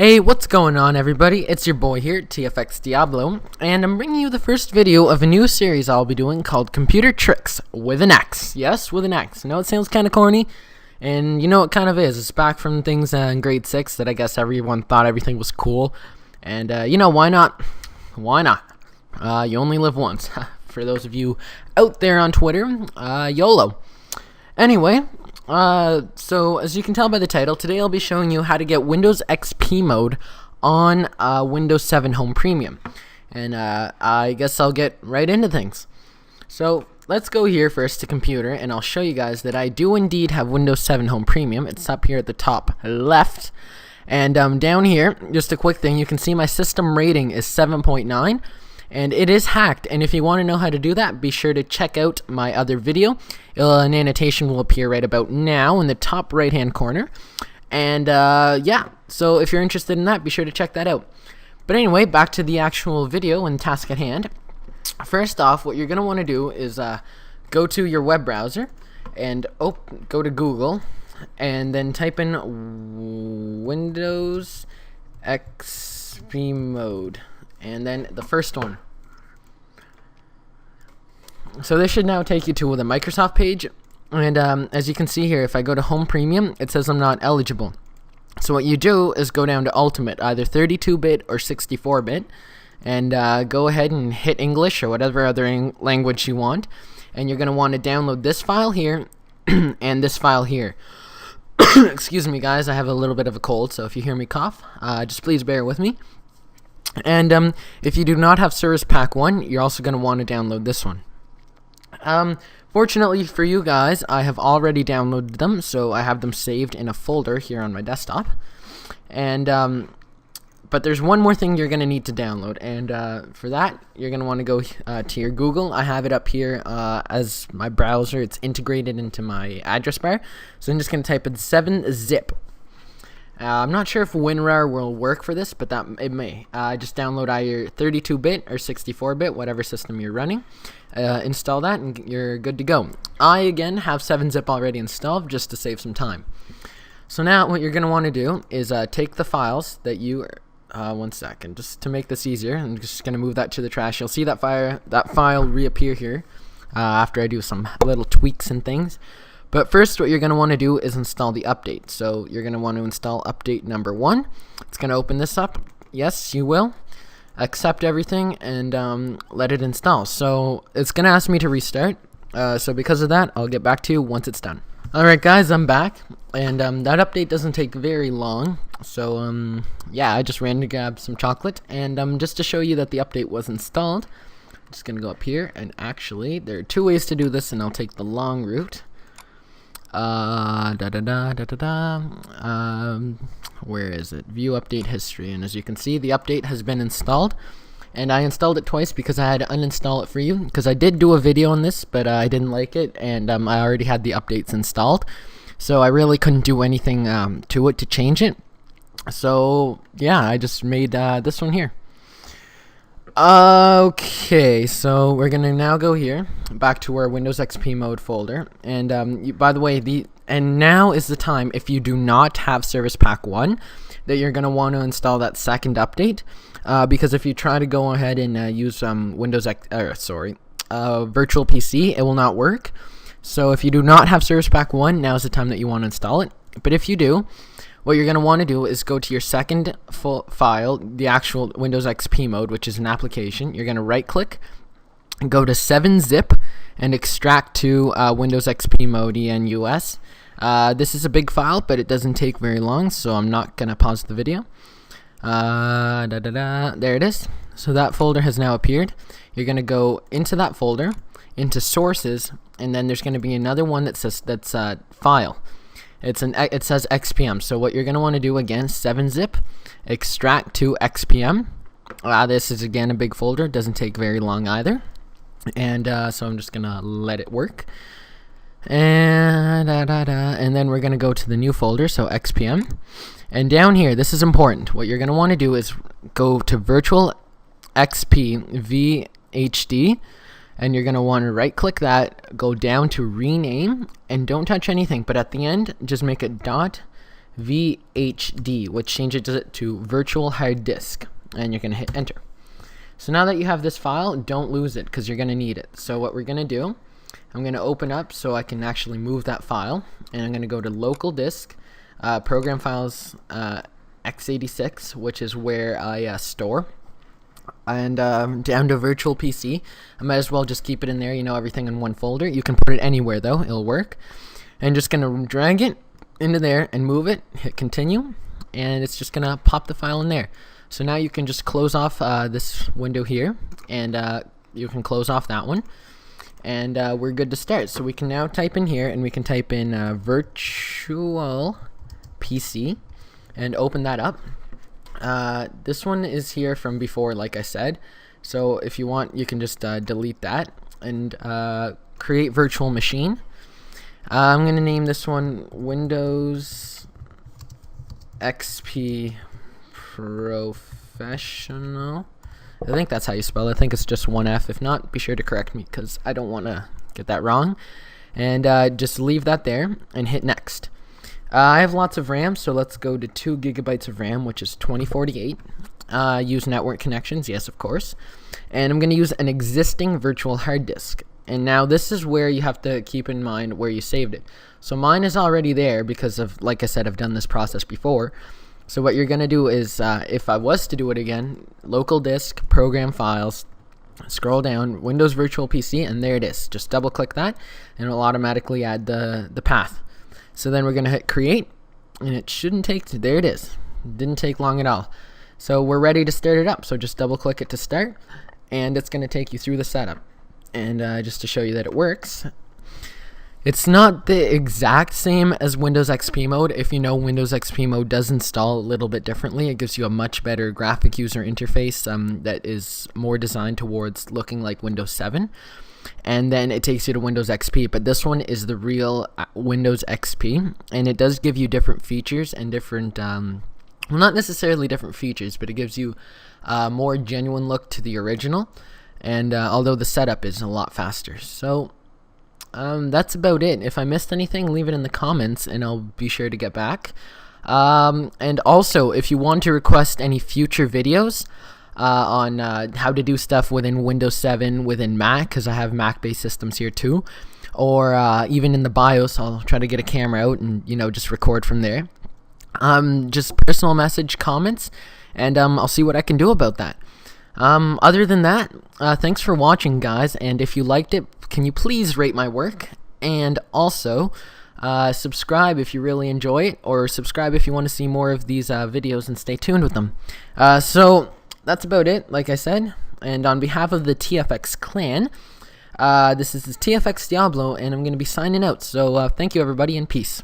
Hey, what's going on, everybody? It's your boy here, TFX Diablo, and I'm bringing you the first video of a new series I'll be doing called Computer Tricks with an X. Yes, with an X. I know it sounds kind of corny, and you know it kind of is. It's back from things in grade 6 that I guess everyone thought everything was cool, and you know, why not? Why not? You only live once. For those of you out there on Twitter, YOLO. Anyway, so as you can tell by the title, today I'll be showing you how to get Windows XP mode on Windows 7 Home Premium. And I guess I'll get right into things. So let's go here first to computer, and I'll show you guys that I do indeed have Windows 7 Home Premium. It's up here at the top left. And down here, just a quick thing, you can see my system rating is 7.9. And it is hacked, and if you want to know how to do that, be sure to check out my other video. An annotation will appear right about now in the top right hand corner. And yeah, so if you're interested in that, be sure to check that out. But anyway, back to the actual video and task at hand. First off, what you're going to want to do is go to your web browser and go to Google and then type in Windows XP mode. And then the first one. So this should now take you to the Microsoft page. And as you can see here, if I go to Home Premium, it says I'm not eligible. So what you do is go down to Ultimate, either 32-bit or 64-bit. And go ahead and hit English or whatever other language you want. And you're going to want to download this file here and this file here. Excuse me, guys. I have a little bit of a cold, so if you hear me cough, just please bear with me. And if you do not have Service Pack 1, you're also going to want to download this one. Fortunately for you guys, I have already downloaded them, so I have them saved in a folder here on my desktop. And but there's one more thing you're going to need to download, and for that, you're going to want to go to your Google. I have it up here as my browser. It's integrated into my address bar, so I'm just going to type in 7-zip. I'm not sure if WinRAR will work for this, but it may. Just download either 32-bit or 64-bit, whatever system you're running. Install that, and you're good to go. I, again, have 7-zip already installed just to save some time. So now what you're going to want to do is take the files that you... one second. Just to make this easier, I'm just going to move that to the trash. You'll see that file reappear here after I do some little tweaks and things. But first, what you're going to want to do is install the update. So you're going to want to install update number 1. It's going to open this up. Yes, you will. Accept everything and let it install. So it's going to ask me to restart. So because of that, I'll get back to you once it's done. Alright guys, I'm back. And that update doesn't take very long. So yeah, I just ran to grab some chocolate. And just to show you that the update was installed, I'm just going to go up here. And actually, there are 2 ways to do this, and I'll take the long route. Where is it? View update history, and as you can see, the update has been installed, and I installed it twice because I had to uninstall it for you, because I did do a video on this, but I didn't like it, and I already had the updates installed, so I really couldn't do anything to it to change it. So yeah, I just made this one here. Okay, so we're gonna now go here back to our Windows XP mode folder, and by the way, and now is the time, if you do not have Service Pack 1, that you're gonna want to install that second update, because if you try to go ahead and use Virtual PC, it will not work. So if you do not have Service Pack 1, now is the time that you want to install it. But if you do, what you're going to want to do is go to your second file, the actual Windows XP mode, which is an application. You're going to right click and go to 7-zip and extract to Windows XP mode ENUS. This is a big file, but it doesn't take very long, so I'm not going to pause the video. There it is. So that folder has now appeared. You're going to go into that folder, into sources, and then there's going to be another one that says file. It says XPM. So what you're going to want to do, again, 7-zip, extract to XPM. This is, again, a big folder. It doesn't take very long either. And so I'm just going to let it work. And then we're going to go to the new folder, so XPM. And down here, this is important. What you're going to want to do is go to Virtual XP VHD. And you're going to want to right click that, go down to rename, and don't touch anything, but at the end just make it VHD, which changes it to virtual hard disk, and you're going to hit enter. So now that you have this file, don't lose it because you're going to need it. So what we're going to do, I'm going to open up so I can actually move that file, and I'm going to go to local disk, program files, x86, which is where I store, and down to virtual PC. I might as well just keep it in there, everything in one folder. You can put it anywhere though, it'll work. And just gonna drag it into there and move it, hit continue, and it's just gonna pop the file in there. So now you can just close off this window here, and you can close off that one, and we're good to start. So we can now type in here, and we can type in virtual PC and open that up. This one is here from before, like I said, so if you want you can just delete that and create virtual machine. I'm going to name this one Windows XP Professional. I think that's how you spell it. I think it's just one F. If not, be sure to correct me because I don't want to get that wrong. And just leave that there and hit next. I have lots of RAM, so let's go to 2 gigabytes of RAM, which is 2048. Use network connections, yes, of course. And I'm going to use an existing virtual hard disk. And now this is where you have to keep in mind where you saved it. So mine is already there because of, like I said, I've done this process before. So what you're going to do is, if I was to do it again, local disk, program files, scroll down, Windows Virtual PC, and there it is. Just double click that, and it'll automatically add the path. So then we're going to hit create, and it shouldn't take, there it is. It didn't take long at all. So we're ready to start it up. So just double click it to start, and it's going to take you through the setup. And just to show you that it works, it's not the exact same as Windows XP mode. If you know, Windows XP mode does install a little bit differently. It gives you a much better graphic user interface that is more designed towards looking like Windows 7. And then it takes you to Windows XP, but this one is the real Windows XP, and it does give you different features and different, well, not necessarily different features, but it gives you a more genuine look to the original, and although the setup is a lot faster. So that's about it. If I missed anything, leave it in the comments, and I'll be sure to get back. And also, if you want to request any future videos, on how to do stuff within Windows 7 within Mac, because I have Mac-based systems here too, or even in the BIOS, I'll try to get a camera out and just record from there. Just personal message comments, and I'll see what I can do about that. Other than that, thanks for watching, guys, and if you liked it, can you please rate my work, and also subscribe if you really enjoy it, or subscribe if you want to see more of these videos and stay tuned with them. So that's about it, like I said, and on behalf of the TFX clan, this is TFX Diablo, and I'm going to be signing out, so thank you everybody, and peace.